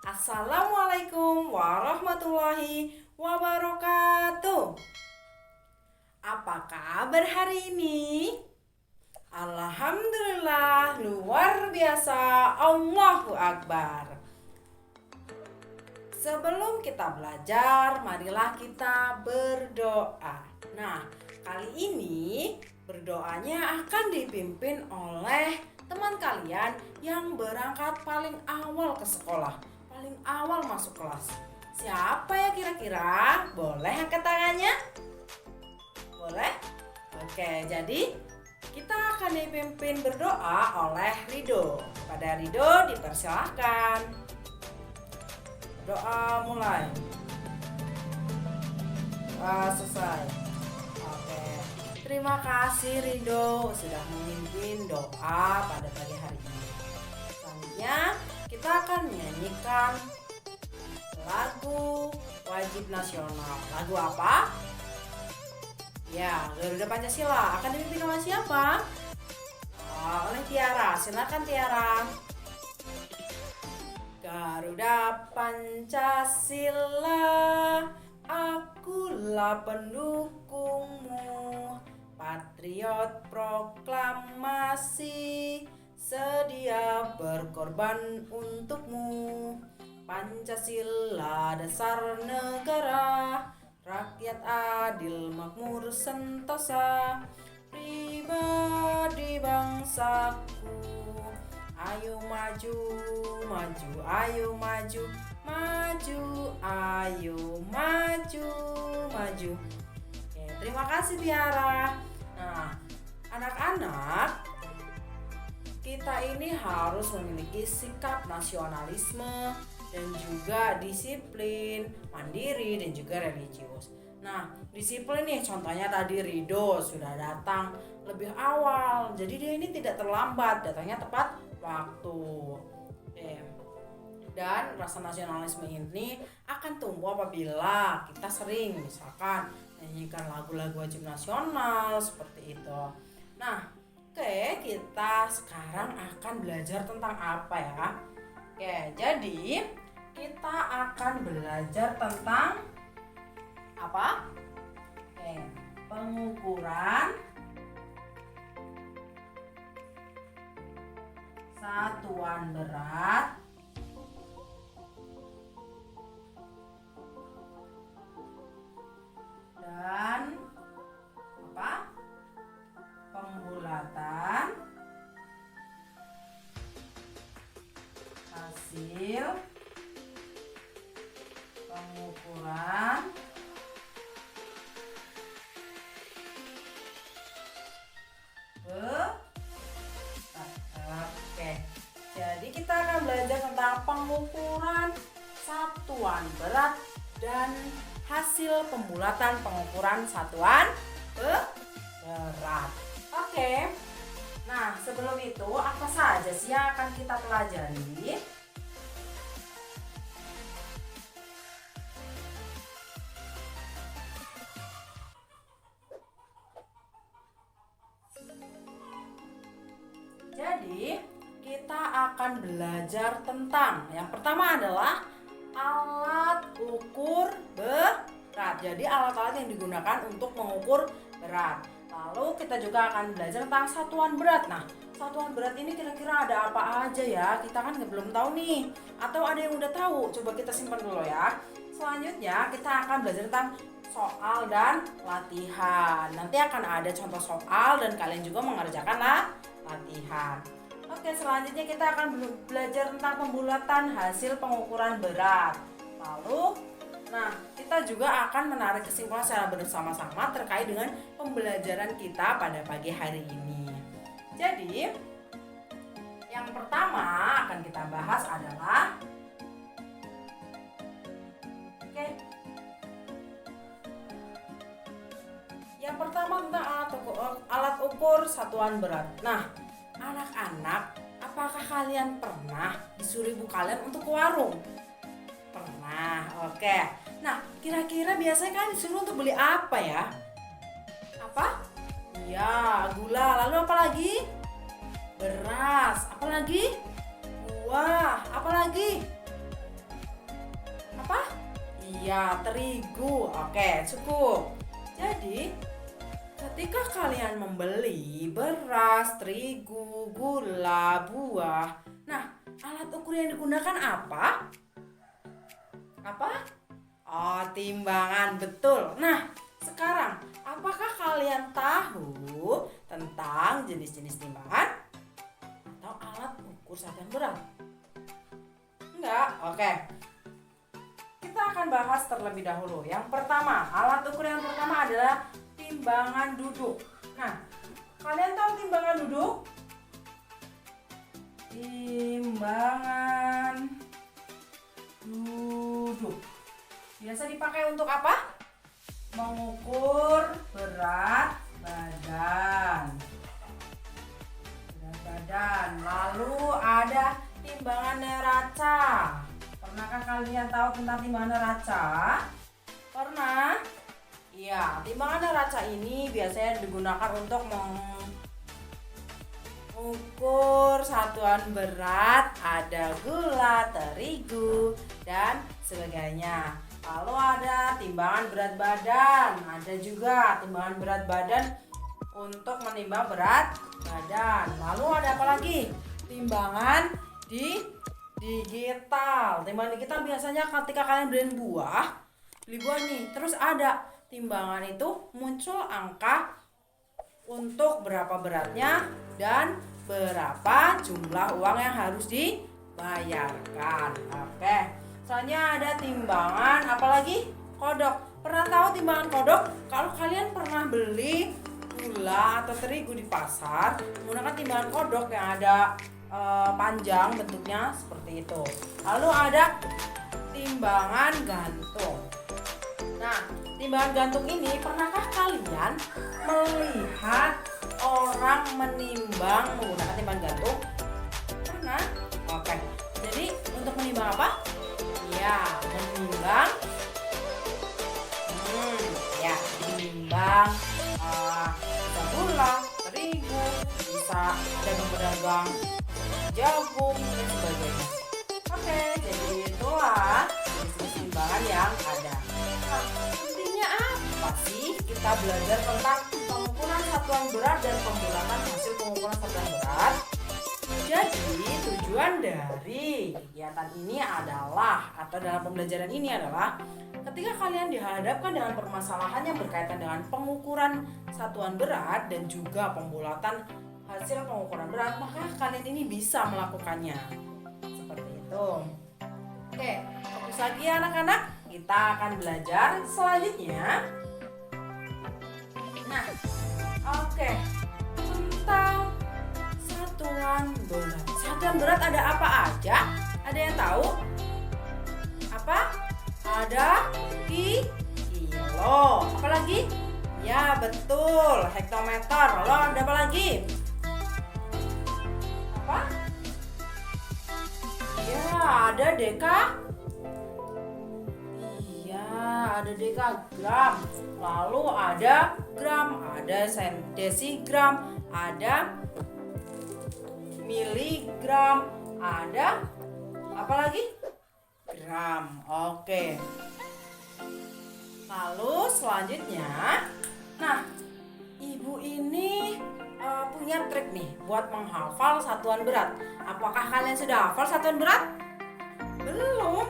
Assalamualaikum warahmatullahi wabarakatuh. Apa kabar hari ini? Alhamdulillah, luar biasa. Allahu Akbar. Sebelum kita belajar, marilah kita berdoa. Nah, kali ini berdoanya akan dipimpin oleh teman kalian yang berangkat paling awal ke sekolah, paling awal masuk kelas. Siapa ya kira-kira? Boleh angkat tangannya? Boleh? Oke, jadi kita akan dipimpin berdoa oleh Rido. Kepada Rido dipersilahkan. Doa mulai. Selesai. Oke. Terima kasih Rido sudah memimpin doa pada pagi hari ini. Selanjutnya kita akan menyanyikan lagu wajib nasional. Lagu apa? Ya, Garuda Pancasila. Akan dipimpin oleh siapa? Oleh Tiara. Silakan Tiara. Garuda Pancasila, akulah pendukungmu, patriot proklamasi, sedia berkorban untukmu. Pancasila dasar negara, rakyat adil makmur sentosa, pribadi bangsaku. Ayo maju, maju, ayo maju, maju, ayo maju, maju. Oke, terima kasih Tiara. Nah, anak-anak, kita ini harus memiliki sikap nasionalisme dan juga disiplin, mandiri dan juga religius. Nah, disiplin nih contohnya tadi Rido sudah datang lebih awal. Jadi dia ini tidak terlambat, datangnya tepat waktu. Dan rasa nasionalisme ini akan tumbuh apabila kita sering misalkan nyanyikan lagu-lagu wajib nasional seperti itu. Nah, kita sekarang akan belajar tentang apa ya? Jadi kita akan belajar tentang apa? Pengukuran satuan berat dan pembulatan hasil pengukuran berat. Jadi kita akan belajar tentang pengukuran satuan berat dan hasil pembulatan pengukuran satuan berat. Nah sebelum itu apa saja sih yang akan kita pelajari? Jadi kita akan belajar tentang yang pertama adalah alat ukur berat. Jadi alat-alat yang digunakan untuk mengukur berat. Lalu kita juga akan belajar tentang satuan berat. Nah, satuan berat ini kira-kira ada apa aja ya? Kita kan belum tahu nih. Atau ada yang udah tahu? Coba kita simpan dulu ya. Selanjutnya kita akan belajar tentang soal dan latihan. Nanti akan ada contoh soal dan kalian juga mengerjakan latihan. Selanjutnya kita akan belajar tentang pembulatan hasil pengukuran berat. Lalu, kita juga akan menarik kesimpulan secara bersama-sama terkait dengan pembelajaran kita pada pagi hari ini. Jadi, yang pertama akan kita bahas adalah yang pertama tentang alat ukur satuan berat. Nah, anak-anak, apakah kalian pernah disuruh ibu kalian untuk ke warung? Pernah, oke. Nah, kira-kira biasanya kalian disuruh untuk beli apa ya? Apa? Iya, gula. Lalu apa lagi? Beras. Apa lagi? Buah. Apa lagi? Iya, terigu. Oke, cukup. Jadi, ketika kalian membeli beras, terigu, gula, buah, nah, alat ukur yang digunakan apa? Apa? Oh, timbangan, betul. Nah, sekarang, apakah kalian tahu tentang jenis-jenis timbangan atau alat ukur satuan berat? Enggak? Oke. Kita akan bahas terlebih dahulu. Yang pertama, alat ukur yang pertama adalah timbangan duduk. Nah, kalian tahu timbangan duduk? Timbangan duduk biasa dipakai untuk apa? Mengukur berat badan. Lalu ada timbangan neraca. Pernahkah kalian tahu tentang timbangan neraca? Pernah? Iya, timbangan neraca ini biasanya digunakan untuk mengukur satuan berat, ada gula, terigu, dan sebagainya. Lalu ada timbangan berat badan, ada juga timbangan berat badan untuk menimbang berat badan. Lalu ada apa lagi? Timbangan digital. Timbangan digital biasanya ketika kalian beli buah nih, terus ada timbangan itu muncul angka untuk berapa beratnya dan berapa jumlah uang yang harus dibayarkan. Oke. Selanjutnya ada timbangan apalagi? Kodok. Pernah tahu timbangan kodok? Kalau kalian pernah beli gula atau terigu di pasar menggunakan timbangan kodok yang ada panjang bentuknya seperti itu. Lalu ada timbangan gantung. Nah, timbangan gantung ini pernahkah kalian melihat orang menimbang menggunakan timbangan gantung? Pernah? Oke. Jadi untuk menimbang apa? Ya, menimbang menimbang bisa gula, terigu, bisa pedagang jagung dan sebagainya. Oke, jadi itulah jenis timbangan yang ada. Nah, intinya apa sih kita belajar tentang pengukuran satuan berat dan pembulatan hasil pengukuran satuan berat? Jadi tujuan dari kegiatan ini adalah atau dalam pembelajaran ini adalah ketika kalian dihadapkan dengan permasalahan yang berkaitan dengan pengukuran satuan berat dan juga pembulatan hasil pengukuran berat, maka kalian ini bisa melakukannya. Seperti itu. Oke, fokus lagi ya anak-anak. Kita akan belajar selanjutnya. Nah, oke. Tentang satuan berat. Satuan berat ada apa aja? Ada yang tahu? Apa? Ada kilo. Apa lagi? Ya, betul. Hektometer. Lalu ada apa lagi? Apa? Ya, ada ada dekagram. Lalu ada gram, ada desigram, ada miligram, ada apa lagi? Gram. Oke. Lalu selanjutnya, nah, ibu ini punya trik nih buat menghafal satuan berat. Apakah kalian sudah hafal satuan berat? Belum?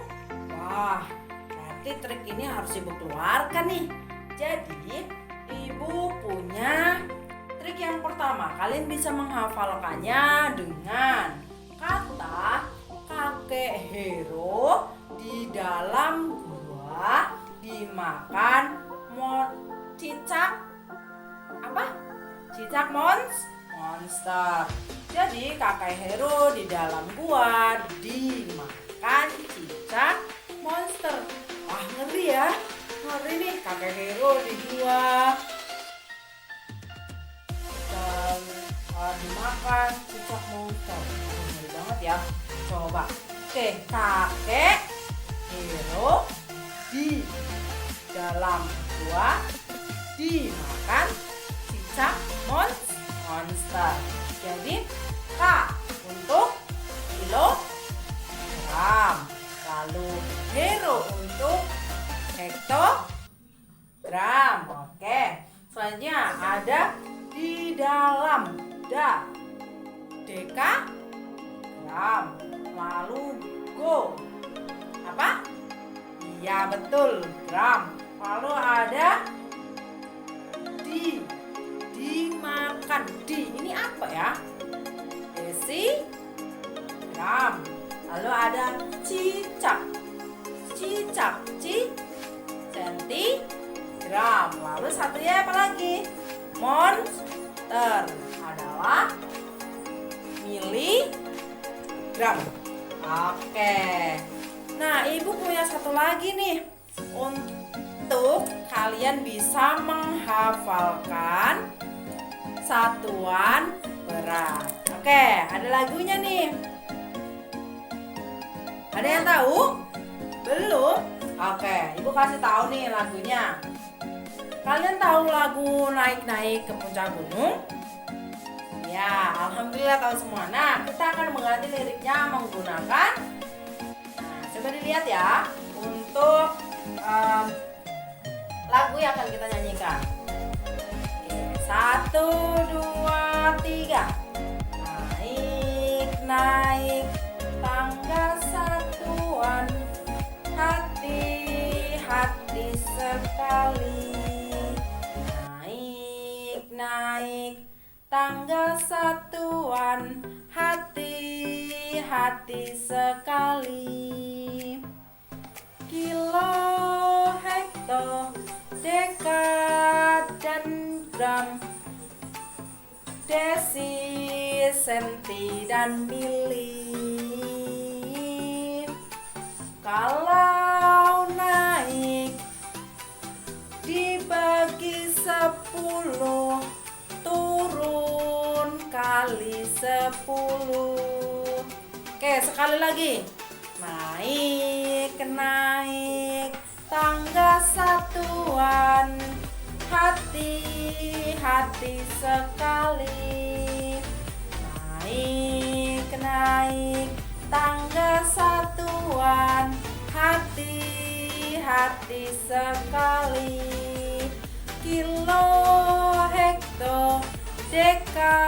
Wah, berarti trik ini harus ibu keluarkan nih. Jadi, ibu punya trik yang pertama. Kalian bisa menghafalkannya dengan kata kakek Hero di dalam gua dimakan cicak apa? Cicak monster. Jadi kakek Hero di dalam gua dimakan cicak monster. Wah, ngeri ya. Ngeri nih, kakek Hero di gua dan dimakan cicak monster. Ngeri banget ya. Coba. Oke, kakek Hero di dalam gua dimakan cicak monster. Jadi K untuk kilogram, lalu Hero untuk dalam, deka gram. Lalu go, apa? Iya betul, gram. Lalu ada dimakan, ini apa ya? Gram. Lalu ada cicak, sentigram. Lalu satunya apa lagi? Monster adalah miligram. Oke. Nah, ibu punya satu lagi nih untuk kalian bisa menghafalkan satuan berat. Oke, ada lagunya nih. Ada yang tahu? Belum? Oke, ibu kasih tahu nih lagunya. Kalian tahu lagu Naik-Naik ke Puncak Gunung? Ya, alhamdulillah tahu semua. Nah, kita akan mengganti liriknya menggunakan, coba dilihat ya, untuk lagu yang akan kita nyanyikan. Oke, 1, 2, 3. Naik tangga satuan, hati-hati sekali. Naik tangga satuan, hati-hati sekali. Kilo, hekto, deka, dan gram, desi, senti, dan mili. Kalau naik dibagi 10, turun kali 10. Oke, sekali lagi. Naik tangga satuan, hati-hati sekali. Naik tangga satuan, hati-hati sekali. Kilo, hekto, deka,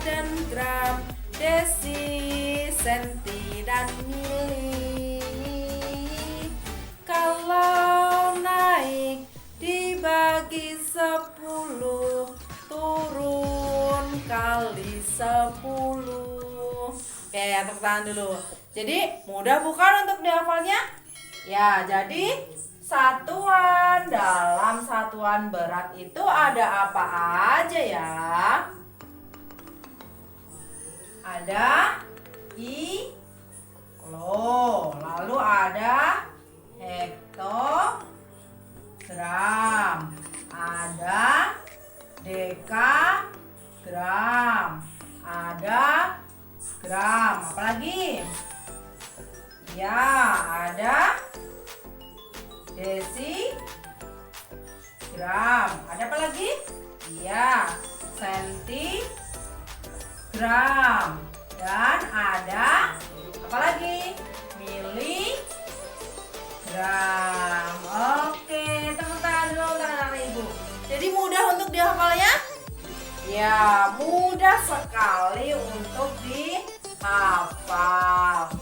dan gram, desi, senti, dan mili. Kalau naik dibagi 10, turun kali 10. Oke, tepuk tangan dulu. Jadi mudah bukan untuk dihafalnya? Ya, jadi satuan dalam satuan berat itu ada apa aja ya? Ada kilo, lalu ada hektogram, ada dekagram, ada gram, apalagi? Ya, ada desigram, ada apa lagi? Ya, sentigram, dan ada apa lagi? Miligram. Oke, tepuk tangan dulu untuk anak ibu. Jadi mudah untuk dihafalnya? Ya, mudah sekali untuk dihafal.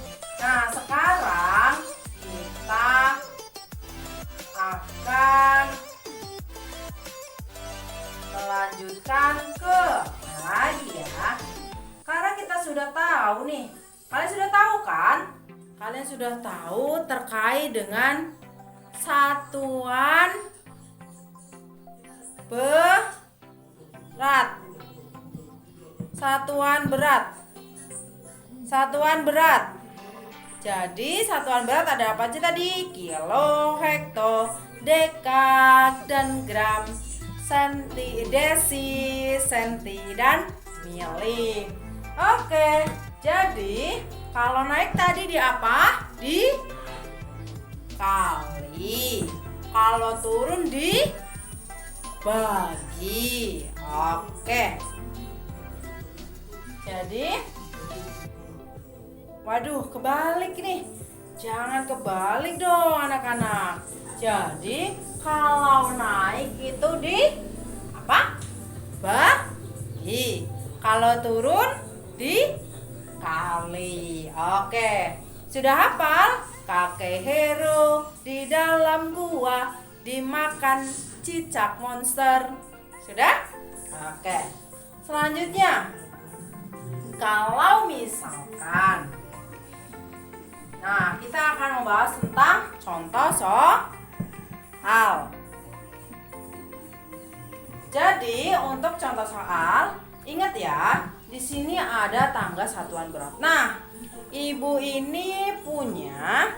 Nah, sekarang kita akan melanjutkan ke lagi ya. Karena kita sudah tahu nih. Kalian sudah tahu kan? Kalian sudah tahu terkait dengan satuan berat. Satuan berat. Jadi satuan berat ada apa aja tadi? Kilo, hekto, deka, dan gram, senti, desi, senti, dan mili. Oke, jadi kalau naik tadi di apa? Di kali. Kalau turun di bagi. Oke. Jadi waduh, kebalik nih. Jangan kebalik dong anak-anak. Jadi kalau naik itu di apa? Kalau turun dikali. Oke, sudah hafal? Kakek hero di dalam gua dimakan cicak monster. Sudah? Oke. Selanjutnya, kalau misalkan, nah kita akan membahas tentang contoh soal. Jadi untuk contoh soal, ingat ya, di sini ada tangga satuan berat. Nah, ibu ini punya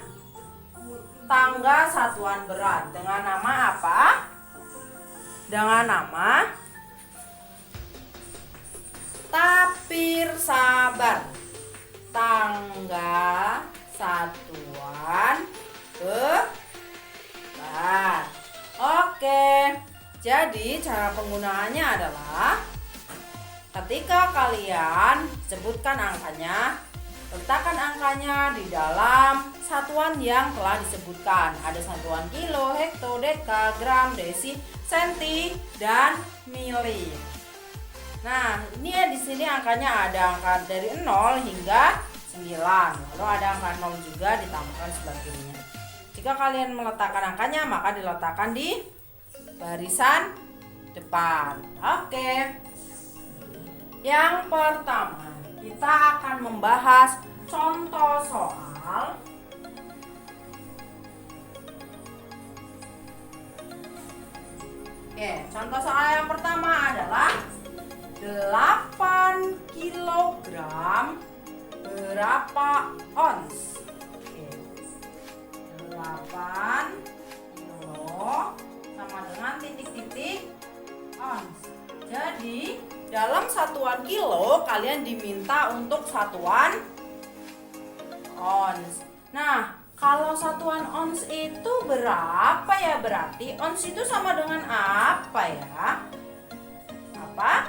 tangga satuan berat dengan nama apa? Dengan nama tapir sabar. Tangga satuan berat. Oke. Jadi cara penggunaannya adalah ketika kalian sebutkan angkanya, letakkan angkanya di dalam satuan yang telah disebutkan. Ada satuan kilo, hekto, deka, gram, desi, senti, dan mili. Nah, ini ya di sini angkanya ada angka dari 0 hingga 9. Lalu ada angka 0 juga ditambahkan sebelah kirinya. Jika kalian meletakkan angkanya, maka diletakkan di barisan depan. Oke. Yang pertama, kita akan membahas contoh soal. Oke, contoh soal yang pertama adalah 8 kilogram berapa ons? Oke. 8 kilo sama dengan titik-titik ons. Jadi dalam satuan kilo kalian diminta untuk satuan ons. Nah, kalau satuan ons itu berapa ya? Berarti ons itu sama dengan apa ya? Apa?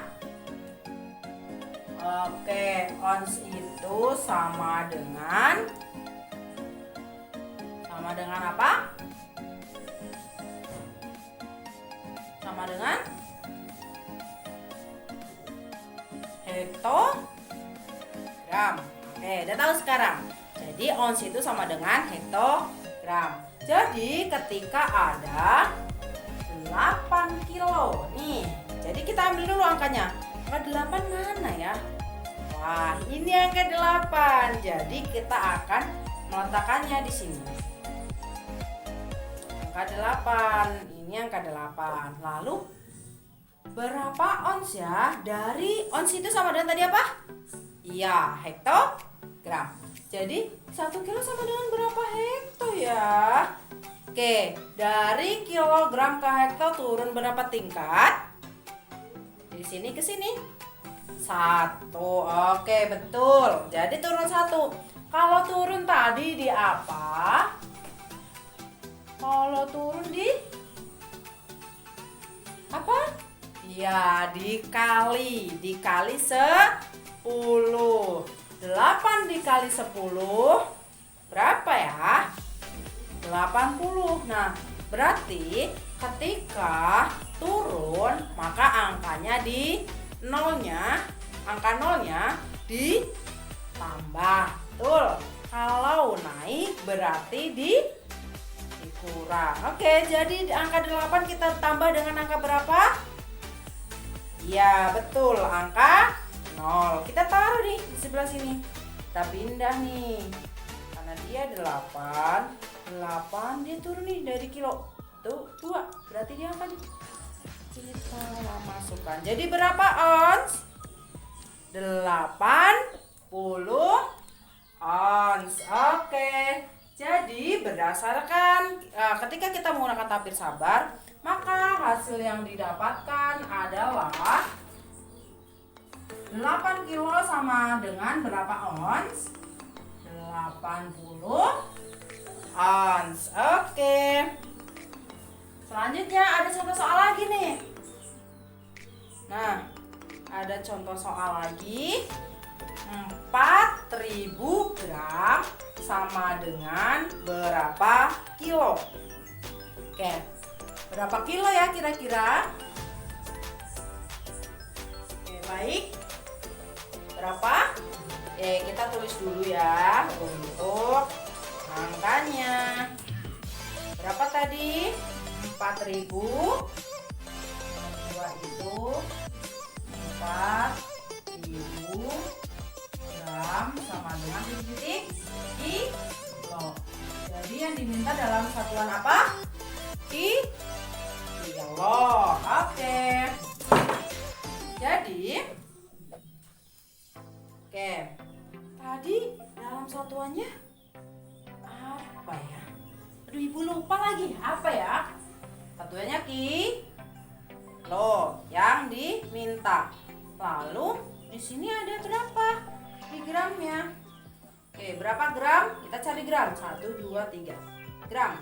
Oke, ons itu sama dengan apa? Sama dengan hektogram. Oke, udah tahu sekarang. Jadi ons itu sama dengan hektogram. Jadi ketika ada 8 kilo nih, jadi kita ambil dulu angkanya. Angka 8 mana ya? Wah, ini angka 8. Jadi kita akan meletakkannya di sini. Angka 8. Ini angka 8. Lalu berapa ons ya? Dari ons itu sama dengan tadi apa? Iya, hektogram. Jadi 1 kilo sama dengan berapa hekto ya? Oke, dari kilogram ke hekto turun berapa tingkat? Dari sini ke sini 1. Oke, betul. Jadi turun 1. Kalau turun tadi di apa? Kalau turun di apa? Ya, dikali 10. 8 dikali 10 berapa ya? 80. Nah, berarti ketika turun maka angkanya di nolnya, angka nolnya ditambah. Betul. Kalau naik berarti dikurang. Oke, jadi angka 8 kita tambah dengan angka berapa? Ya, betul, angka 0. Kita taruh nih di sebelah sini. Kita pindah nih. Karena dia 8 dia turun nih dari kilo. Tuh, 2. Berarti dia apa nih? Kita masukkan. Jadi berapa ons? 80 ons. Oke. Jadi berdasarkan ketika kita menggunakan tapir sabar, maka hasil yang didapatkan adalah 8 kilo sama dengan berapa ons? 80 ons. Oke. Selanjutnya ada contoh soal lagi nih. Nah, ada contoh soal lagi. 4.000 gram sama dengan berapa kilo? Oke. Berapa kilo ya kira-kira? Oke, baik. berapa? Kita tulis dulu ya untuk angkanya. Berapa tadi? 4.000. 2 itu 4.000 gram sama dengan titik kilo. Jadi yang diminta dalam satuan apa? Kilo. Oke. Jadi tadi dalam satuannya apa ya? Aduh, ibu lupa lagi. Apa ya? Satuannya kilo yang diminta. Lalu di sini ada berapa di gramnya? Berapa gram? Kita cari gram. 1, 2, 3 gram.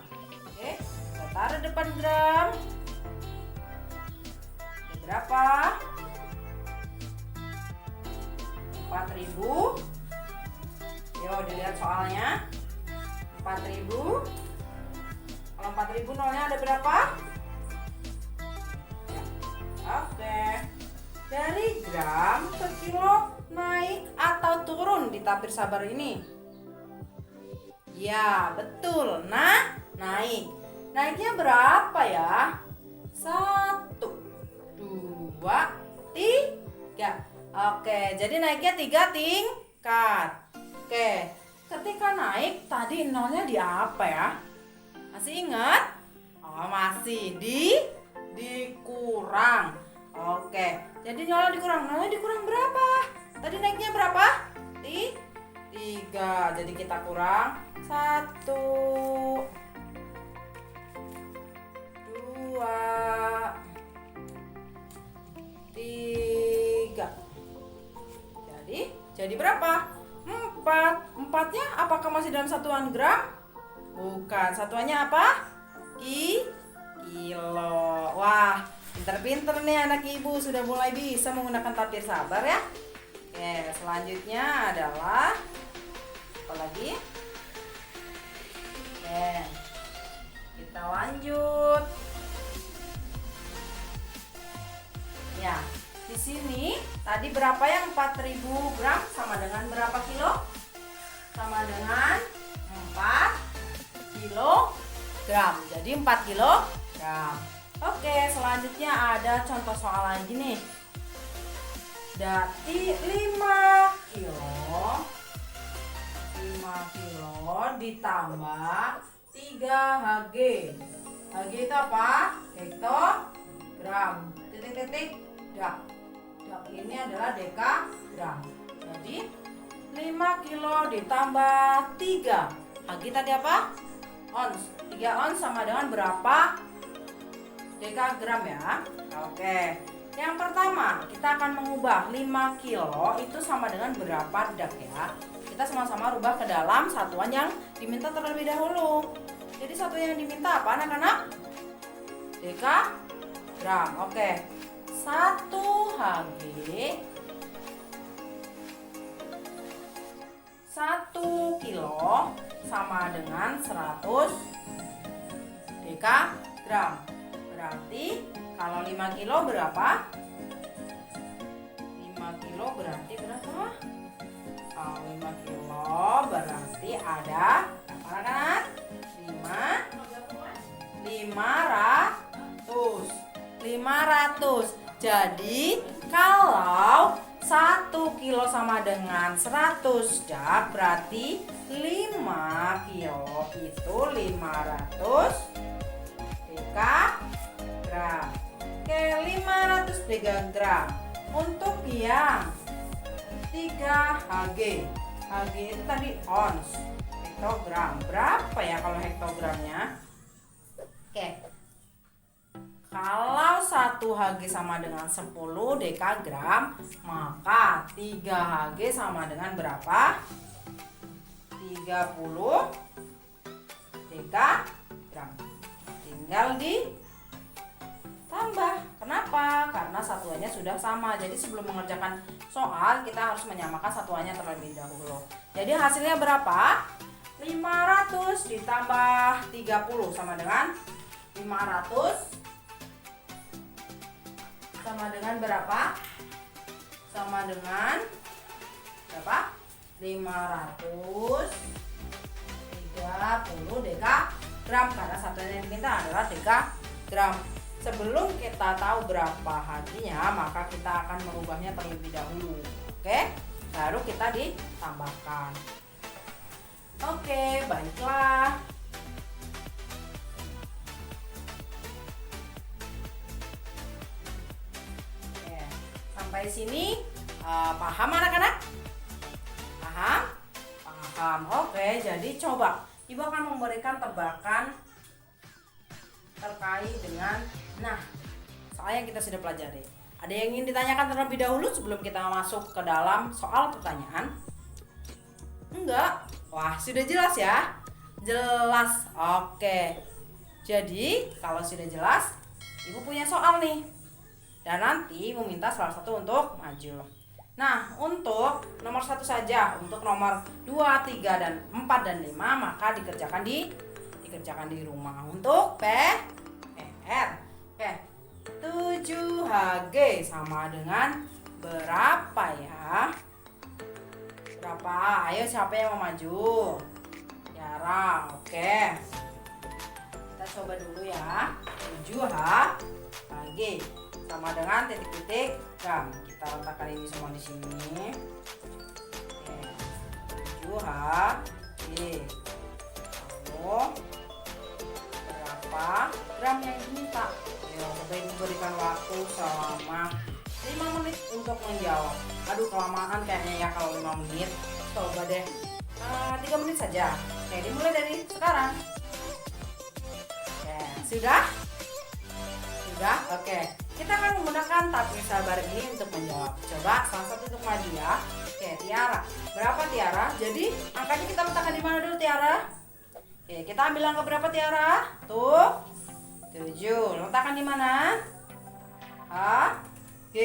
Kita taruh depan gram. Berapa? 4.000. Yuk dilihat soalnya. 4.000. Kalau 4.000 nolnya ada berapa? Oke. Dari gram ke kilo naik atau turun di tabir sabar ini? Ya, betul. Nah, naik. Naiknya berapa ya? 1, 2, 3. Oke, jadi naiknya 3 tingkat. Ketika naik tadi nolnya di apa ya? Masih ingat? Oh, masih dikurang. Oke, jadi nolnya dikurang berapa? Tadi naiknya berapa? 3. Jadi kita kurang 1, 2, 3. Jadi berapa? 4. 4-nya apakah masih dalam satuan gram? Bukan. Satuannya apa? Kilo. Wah, pinter-pinter nih anak ibu, sudah mulai bisa menggunakan tabir sabar ya. Selanjutnya adalah apa lagi? Kita lanjut. Ya, di sini tadi berapa yang 4.000 gram sama dengan berapa kilo? Sama dengan 4 kilogram. Jadi 4 kilogram. Oke, selanjutnya ada contoh soal lagi nih. Berarti 5 kilo ditambah 3 Hg. Hg itu apa? Hektogram. Dak ini adalah dekagram. Jadi 5 kilo ditambah 3 Hg tadi apa? Ons. 3 ons sama dengan berapa dekagram ya? Oke. Yang pertama, kita akan mengubah 5 kilo itu sama dengan berapa dak ya? Kita sama-sama rubah ke dalam satuan yang diminta terlebih dahulu. Jadi satuan yang diminta apa anak-anak? Dekagram. Oke. 1 Hg 1 kilo sama dengan 100 dekagram. Berarti kalau 5 kilo berapa? 5 kilo berarti berapa? Kalau 5 kilo berarti ada berapa kan? 500. Jadi kalau 1 kilo sama dengan 100 dak, berarti 5 kilo itu 500 dekagram. Oke, 500 dekagram. Untuk yang 3 Hg. Hg itu tadi ons. Hektogram. Berapa ya kalau hektogramnya? Oke. Kalau 1 Hg sama dengan 10 dekagram, maka 3 Hg sama dengan berapa? 30 dekagram. Tinggal ditambah. Kenapa? Karena satuannya sudah sama. Jadi sebelum mengerjakan soal, kita harus menyamakan satuannya terlebih dahulu. Jadi hasilnya berapa? 500 ditambah 30 sama dengan 500 sama dengan berapa? Sama dengan berapa? 530 dekagram, karena satuan yang diminta adalah dekagram. Sebelum kita tahu berapa Hg-nya, maka kita akan mengubahnya terlebih dahulu. Oke, baru kita ditambahkan. Oke, baiklah. Oke, sampai sini paham anak-anak? Paham? Paham. Oke, jadi coba Ibu akan memberikan tebakan terkait dengan soal yang kita sudah pelajari. Ada yang ingin ditanyakan terlebih dahulu sebelum kita masuk ke dalam soal pertanyaan? Enggak? Wah, sudah jelas ya? Jelas. Oke. Jadi, kalau sudah jelas, Ibu punya soal nih. Dan nanti Ibu minta salah satu untuk maju. Nah, untuk nomor 1 saja. Untuk nomor 2, 3, dan 4, dan 5, maka dikerjakan di rumah. Untuk PR. Oke. 7 Hg sama dengan berapa ya? Berapa? Ayo, siapa yang mau maju? Tiara. Oke. Kita coba dulu ya. 7 Hg sama dengan titik-titik gram. Kita letakkan ini semua di sini. Oke. 7 Hg. Lalu berapa gram yang diminta? Ya, coba Ibu berikan waktu selama 5 menit untuk menjawab. Aduh, kelamaan kayaknya ya kalau 5 menit. Coba deh 3 menit saja. Oke, dimulai dari sekarang. Oke, sudah? Sudah? Oke. Kita akan menggunakan tabir sabar ini untuk menjawab. Coba salah satu untuk maju ya. Oke, Tiara. Berapa Tiara? Jadi angkanya kita letakkan di mana dulu Tiara? Oke, kita ambil angka berapa Tiara? Tuh. 7. Letakkan di mana? Hg.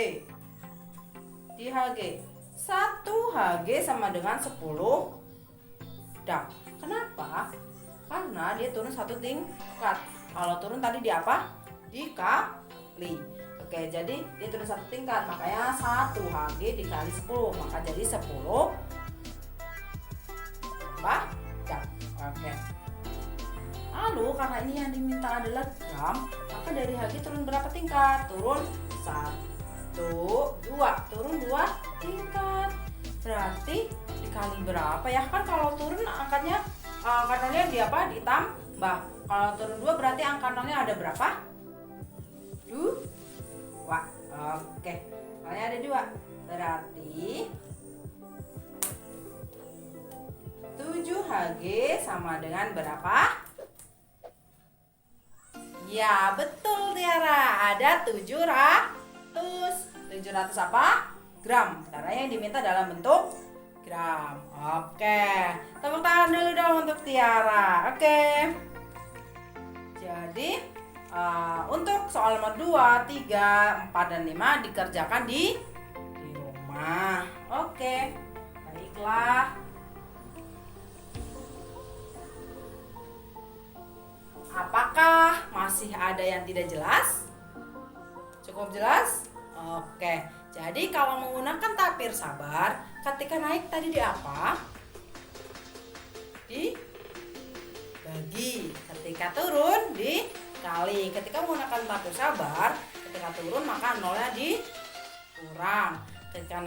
Di Hg. 1 Hg sama dengan 10 gram. Kenapa? Karena dia turun 1 tingkat. Kalau turun tadi di apa? Dikali. Oke, jadi dia turun 1 tingkat. Makanya 1 Hg dikali 10. Maka jadi 10 gram. Oke. Lalu karena ini yang diminta adalah gram, maka dari Hg turun berapa tingkat? Turun 1, 2. Turun 2 tingkat. Berarti dikali berapa ya? Kan kalau turun angkanya nolnya di apa? Ditambah. Kalau turun 2 berarti angka nolnya ada berapa? 2. Oke. Nolnya ada 2. Berarti 7 Hg sama dengan berapa? Ya, betul Tiara. Ada 700. 700 apa? Gram. Karena yang diminta dalam bentuk gram. Oke. Tepuk tangan dulu dong untuk Tiara. Oke. Jadi untuk soal nomor 2, 3, 4, dan 5 dikerjakan di rumah. Oke. Baiklah. Apakah masih ada yang tidak jelas? Cukup jelas? Oke. Jadi kalau menggunakan tapir sabar, ketika naik tadi di apa? Dibagi. Ketika turun dikali. Ketika menggunakan tapir sabar, ketika turun maka nolnya dikurang. Ketika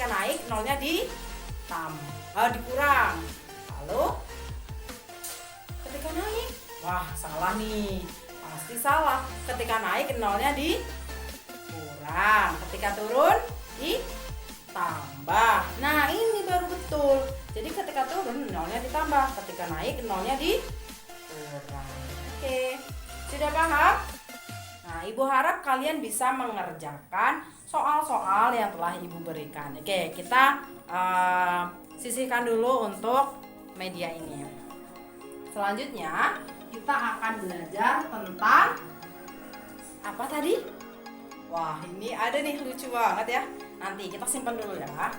naik nolnya dikurang. Lalu ketika naik, wah salah nih, pasti salah. Ketika naik nolnya dikurang, ketika turun ditambah. Nah ini baru betul. Jadi ketika turun nolnya ditambah, ketika naik nolnya dikurang. Oke, sudah paham? Nah, Ibu harap kalian bisa mengerjakan soal-soal yang telah Ibu berikan. Oke, kita sisihkan dulu untuk media ini. Selanjutnya kita akan belajar tentang apa tadi? Wah, ini ada nih lucu banget ya. Nanti kita simpan dulu ya.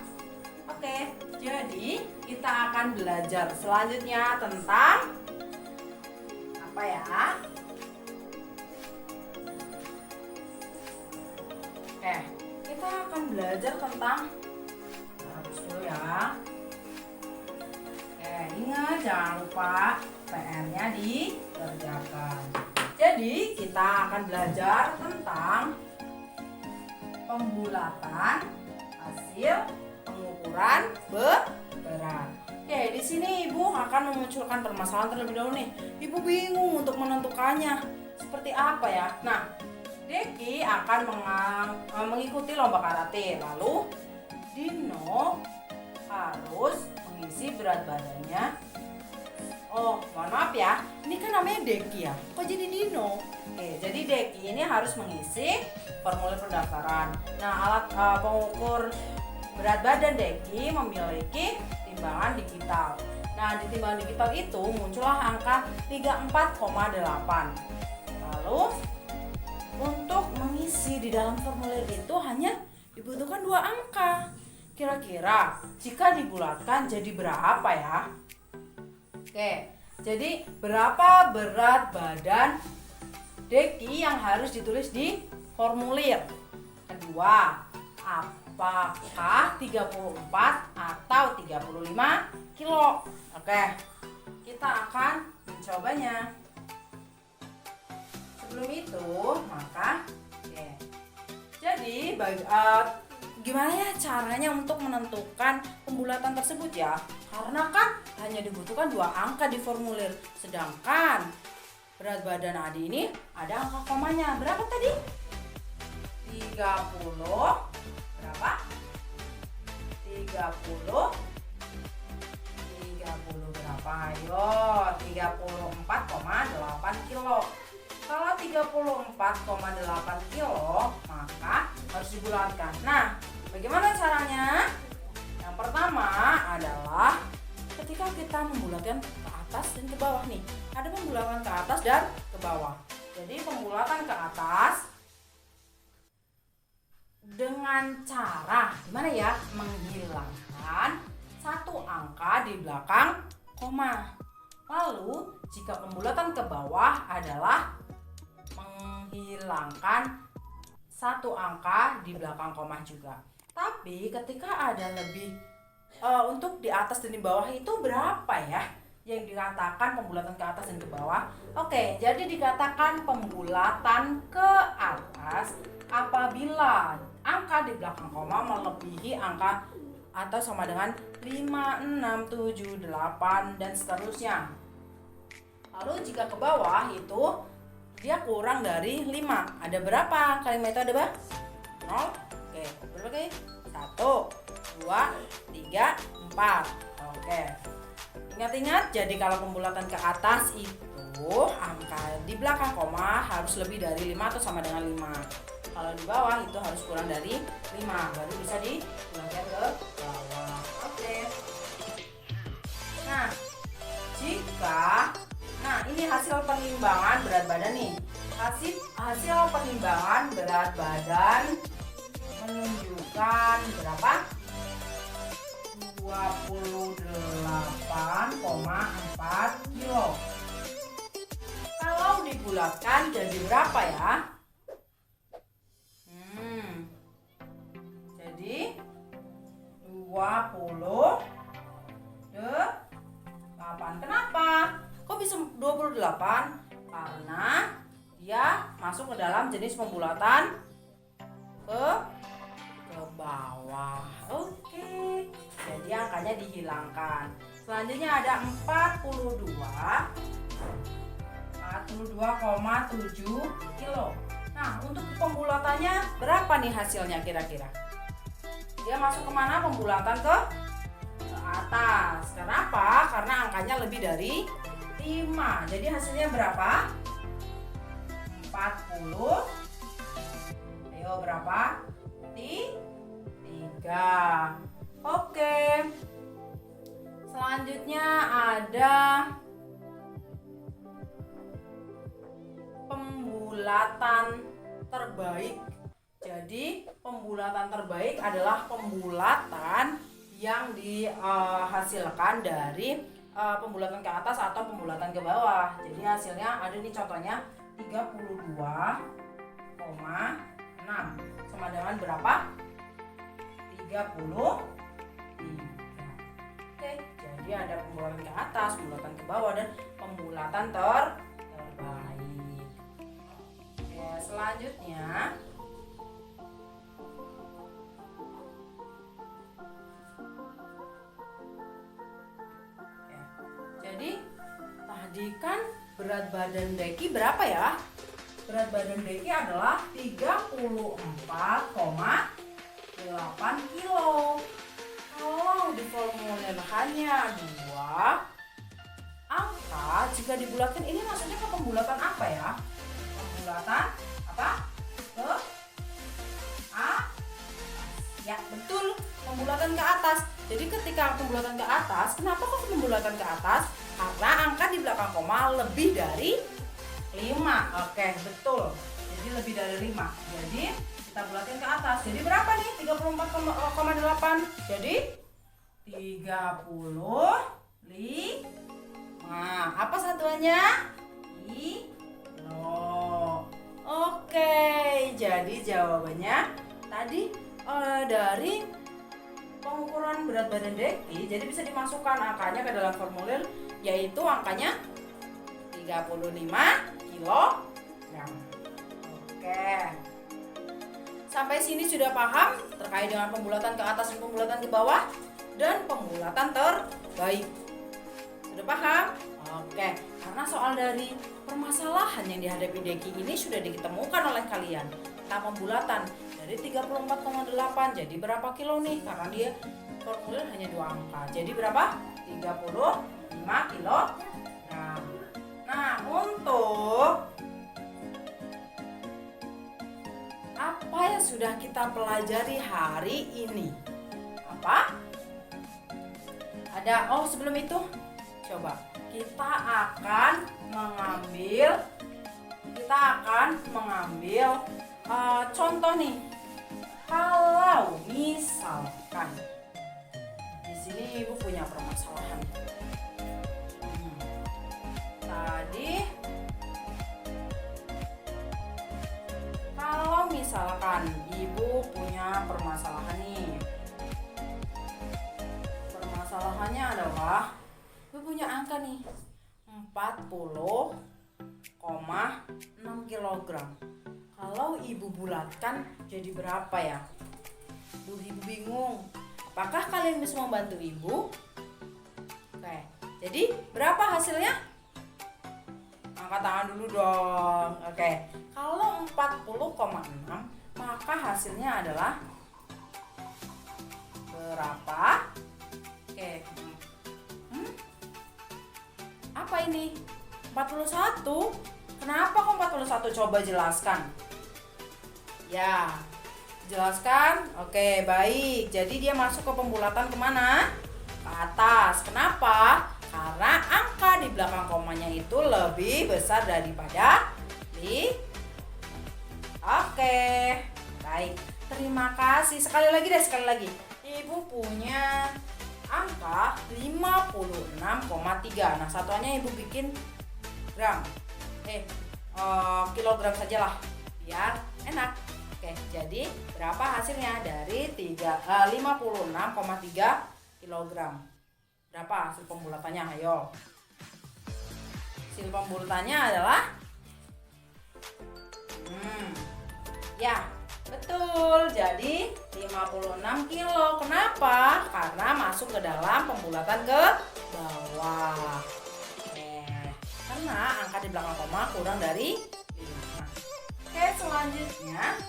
Oke, jadi kita akan belajar selanjutnya tentang apa ya? Oke, kita akan belajar tentang Tulis dulu ya. Ingat jangan lupa PR-nya dikerjakan. Jadi kita akan belajar tentang pembulatan hasil pengukuran berat. Oke, di sini Ibu akan memunculkan permasalahan terlebih dahulu nih. Ibu bingung untuk menentukannya seperti apa ya. Nah, Deki akan mengikuti lomba karate. Lalu Dino harus mengisi berat badannya. Oh, mohon maaf ya. Ini kan namanya Deki ya. Kok jadi Dino? Oke, jadi Deki ini harus mengisi formulir pendaftaran. Nah, alat pengukur berat badan Deki memiliki timbangan digital. Nah, di timbangan digital itu muncullah angka 34,8. Lalu untuk mengisi di dalam formulir itu hanya dibutuhkan 2 angka. Kira-kira jika dibulatkan jadi berapa ya? Oke, jadi berapa berat badan Deki yang harus ditulis di formulir? Kedua, apakah 34 atau 35 kilo? Oke, kita akan mencobanya. Sebelum itu, maka jadi gimana ya caranya untuk menentukan pembulatan tersebut ya? Karena kan hanya dibutuhkan 2 angka di formulir. Sedangkan berat badan Adi ini ada angka komanya. Berapa tadi? 30 berapa? 30 berapa? Ayo, 34,8 kilo. Kalau 34,8 kilo, maka harus dibulatkan. Nah, bagaimana caranya? Yang pertama adalah ketika kita membulatkan ke atas dan ke bawah nih. Ada pembulatan ke atas dan ke bawah. Jadi pembulatan ke atas dengan cara gimana ya? Menghilangkan 1 angka di belakang koma. Lalu jika pembulatan ke bawah adalah menghilangkan 1 angka di belakang koma juga. Tapi ketika ada lebih untuk di atas dan di bawah itu berapa ya yang dikatakan pembulatan ke atas dan ke bawah? Oke, jadi dikatakan pembulatan ke atas apabila angka di belakang koma melebihi angka atau sama dengan 5, 6, 7, 8 dan seterusnya. Lalu jika ke bawah itu dia kurang dari 5. Ada berapa kali metode, Bah? 0. Oke, berapa? 1, 2, 3, 4. Oke. Ingat-ingat, jadi kalau pembulatan ke atas itu angka di belakang koma harus lebih dari 5 atau sama dengan 5. Kalau di bawah itu harus kurang dari 5, baru bisa dipulangkan ke bawah. Oke. Nah, ini hasil penimbangan berat badan nih. Hasil penimbangan berat badan menunjukkan berapa? 28,4 kilo. Kalau dibulatkan jadi berapa ya? Jadi 28. Kenapa? Kok bisa 28? Karena dia masuk ke dalam jenis pembulatan ke bawah. Oke. Jadi angkanya dihilangkan. Selanjutnya ada 42,7 kilo. Nah, untuk pembulatannya berapa nih hasilnya kira-kira? Dia masuk kemana? Pembulatan ke atas. Kenapa? Karena angkanya lebih dari 5. Jadi hasilnya berapa? 40. Ayo berapa? 3. Oke. Selanjutnya ada pembulatan terbaik. Jadi pembulatan terbaik adalah pembulatan yang dihasilkan dari pembulatan ke atas atau pembulatan ke bawah. Jadi hasilnya ada nih contohnya 32,6 sama dengan berapa? 33 Oke, jadi ada pembulatan ke atas, pembulatan ke bawah, dan pembulatan terbaik. Oke, selanjutnya jadi tadi kan berat badan Deki berapa ya? Berat badan Deki adalah 34,8 kilo. Kalau diformulir hanya 2 angka, jika dibulatkan, ini maksudnya ke pembulatan apa ya? Pembulatan apa? Ke ya, betul, pembulatan ke atas. Jadi ketika pembulatan ke atas, kenapa kok pembulatan ke atas? Karena angka di belakang koma lebih dari 5. Oke, betul. Jadi lebih dari 5. Jadi kita bulatin ke atas. Jadi berapa nih? 34,8. Jadi 35. Apa satuannya? Kilo. Oke, jadi jawabannya tadi dari pengukuran berat badan Deki, jadi bisa dimasukkan angkanya ke dalam formulir, yaitu angkanya 35 kilogram. Oke. Sampai sini sudah paham terkait dengan pembulatan ke atas dan pembulatan ke bawah dan pembulatan terbaik. Sudah paham? Oke, karena soal dari permasalahan yang dihadapi Deki ini sudah ditemukan oleh kalian. Tentang pembulatan dari 34,8 jadi berapa kilo nih? Karena dia formulir hanya 2 angka. Jadi berapa? 35 kilogram. Nah, untuk apa yang sudah kita pelajari hari ini? Apa? Sebelum itu, coba kita akan mengambil contoh nih. Kalau misalkan di sini Ibu punya permasalahan. Tadi kalau misalkan Ibu punya permasalahan nih. Permasalahannya adalah Ibu punya angka nih 40,6 kilogram. Kalau Ibu bulatkan jadi berapa ya? Ibu bingung. Apakah kalian bisa membantu Ibu? Oke, jadi berapa hasilnya? Angkat tangan dulu dong. Oke, kalau 40,6 maka hasilnya adalah berapa? Oke. Apa ini? 41. Kenapa kok 41? Coba jelaskan. Ya, jelaskan. Oke, baik. Jadi dia masuk ke pembulatan kemana? Ke atas. Kenapa? Karena angka di belakang komanya itu lebih besar daripada di. Oke, baik. Terima kasih. Sekali lagi. Ibu punya angka 56,3. Nah, satuannya Ibu bikin gram. Kilogram sajalah biar enak. Oke, jadi berapa hasilnya dari 56,3 kilogram? Berapa hasil pembulatannya? Ayo. Hasil pembulatannya adalah ya, betul. Jadi 56 kilo. Kenapa? Karena masuk ke dalam pembulatan ke bawah. Karena angka di belakang koma kurang dari 5. Oke, selanjutnya.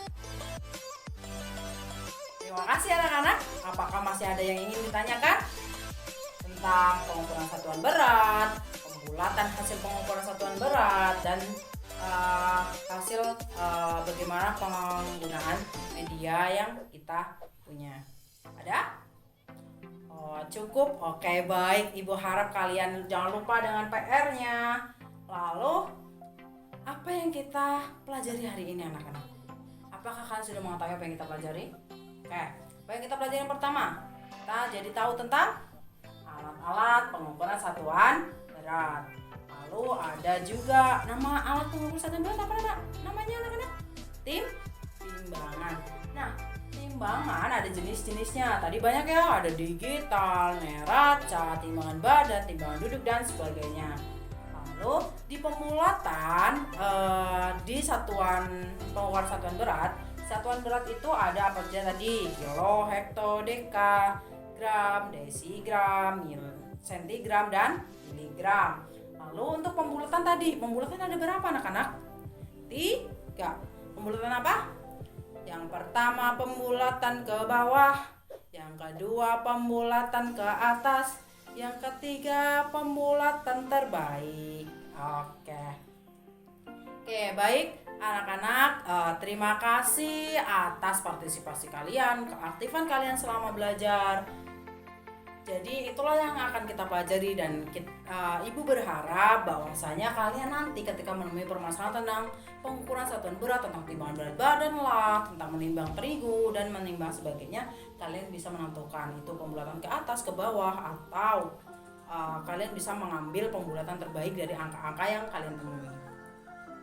Terima kasih anak-anak. Apakah masih ada yang ingin ditanyakan? Tentang pengukuran satuan berat, hasil pengukuran satuan berat, dan hasil bagaimana penggunaan media yang kita punya. Ada? Cukup? Oke, baik. Ibu harap kalian jangan lupa dengan PR-nya. Lalu, apa yang kita pelajari hari ini anak-anak? Apakah kalian sudah mengetahui apa yang kita pelajari? Oke, apa yang kita pelajari yang pertama? Kita jadi tahu tentang alat-alat pengukuran satuan berat. Lalu ada juga nama alat pengukur satuan berat apa namanya anak-anak? Timbangan. Nah, timbangan ada jenis-jenisnya. Tadi banyak ya, ada digital, neraca, timbangan badan, timbangan duduk dan sebagainya. Lalu di pemulatan di satuan pengukuran satuan berat itu ada apa saja tadi? Kilo, hekto, deka, gram, desigram, sentigram dan miligram. Lalu untuk pembulatan tadi, pembulatan ada berapa anak-anak? 3. Pembulatan apa? Yang pertama pembulatan ke bawah, yang kedua pembulatan ke atas, yang ketiga pembulatan terbaik. Oke, baik anak-anak, terima kasih atas partisipasi kalian, keaktifan kalian selama belajar. Jadi itulah yang akan kita pelajari dan Ibu berharap bahwasanya kalian nanti ketika menemui permasalahan tentang pengukuran satuan berat, tentang timbangan berat badan lah, tentang menimbang terigu dan menimbang sebagainya, kalian bisa menentukan itu pembulatan ke atas, ke bawah, atau kalian bisa mengambil pembulatan terbaik dari angka-angka yang kalian temui.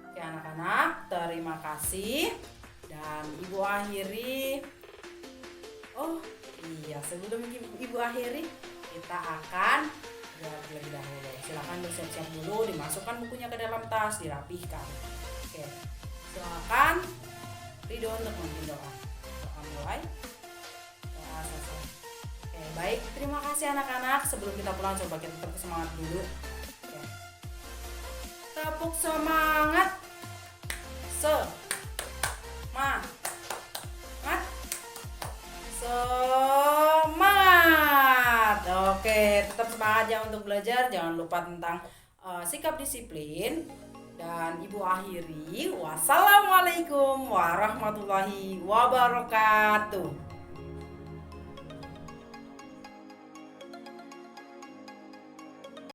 Oke anak-anak, terima kasih dan Ibu akhiri. Iya, sebelum Ibu akhiri, kita akan terlebih dahulu. Silakan bersiap-siap dulu, dimasukkan bukunya ke dalam tas, dirapihkan. Oke, silakan Ridho untuk memimpin doa. Doa mulai. Doa selesai. Oke, baik. Terima kasih anak-anak. Sebelum kita pulang, coba kita tetap semangat dulu. Oke. Tepuk semangat. Semangat. Oke, tetap semangat ya untuk belajar. Jangan lupa tentang sikap disiplin. Dan Ibu akhiri. Wassalamualaikum warahmatullahi wabarakatuh.